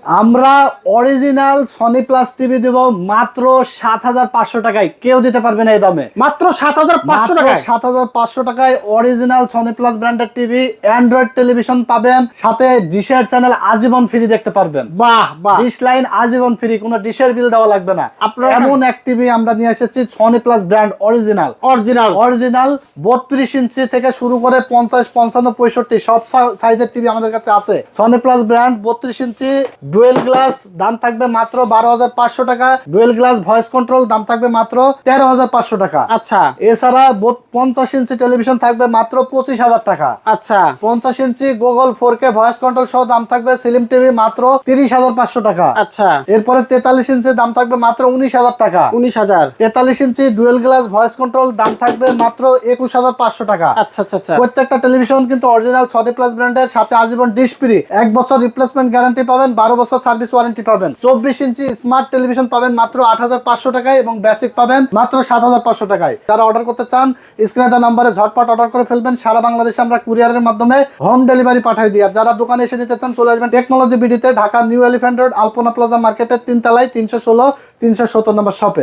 আমরা original Sony plus TV দেব মাত্র ৭৫০০ টাকায়। কেউ দিতে পারবে না এই দামে। মাত্র ৭৫০০ টাকায়। ৭৫০০ টাকায় অরিজিনাল সনি প্লাস ব্র্যান্ডের টিভি, অ্যান্ড্রয়েড টেলিভিশন পাবেন, সাথে ডিশের চ্যানেল আজীবন ফ্রি দেখতে পারবেন। বাহ বাহ, ডিশ লাইন আজীবন ফ্রি, কোনো ডিশের বিল দেওয়া লাগবে না। আপনারা এমন এক টিভি আমরা নিয়ে এসেছি Sony plus brand original. Original 32 ইঞ্চি থেকে শুরু করে 50, 55, 65 সব সাইজের টিভি আমাদের কাছে আছে। সনি প্লাস ব্র্যান্ড 32 ইঞ্চি ডুয়েল গ্লাস, দাম থাকবে মাত্র ১২৫০০ টাকা। ডুয়েল গ্লাস ভয়েস কন্ট্রোল, দাম থাকবে মাত্র ১৩৫০০ টাকা। আচ্ছা, এছাড়া 50 ইঞ্চি টেলিভিশন থাকবে মাত্র ২৫০০০ টাকা। আচ্ছা, 50 ইঞ্চি গুগল 4K ভয়েস কন্ট্রোল সহ দাম থাকবে স্লিম টিভি মাত্র ৩০৫০০ টাকা। আচ্ছা, এরপরে ৪৩ ইঞ্চি দাম থাকবে মাত্র ১৯০০০ টাকা। ১৯,০০০। ৪৩ ইঞ্চি ডুয়েল গ্লাস ভয়েস কন্ট্রোল, দাম থাকবে মাত্র ২১৫০০ টাকা। আচ্ছা আচ্ছা আচ্ছা। প্রত্যেকটা টেলিভিশন কিন্তু অরিজিনাল সনি প্লাস ব্র্যান্ডের, সাথে আজীবন ডিশ ফ্রি, 1 বছর রিপ্লেসমেন্ট গ্যারান্টি পাবেন, 12 বছর সার্ভিস ওয়ারেন্টি পাবেন। 24 ইঞ্চি স্মার্ট টেলিভিশন পাবেন মাত্র ৮৫০০ টাকায় এবং বেসিক পাবেন মাত্র ৭৫০০ টাকায়। যারা অর্ডার করতে চান স্ক্রিনে দেওয়া নম্বরে ঝটপট অর্ডার করে ফেলবেন। সারা বাংলাদেশে আমরা কুরিয়ারের মাধ্যমে হোম ডেলিভারি পাঠিয়ে দিই। আর যারা দোকানে এসে নিতে চান চলে আসবেন টেকনোলজি বিডিতে, Dhaka New Elephant Road, Alpana plaza মার্কেটের 3 তলায় ৩১৬, ৩৭০ নম্বর শপে।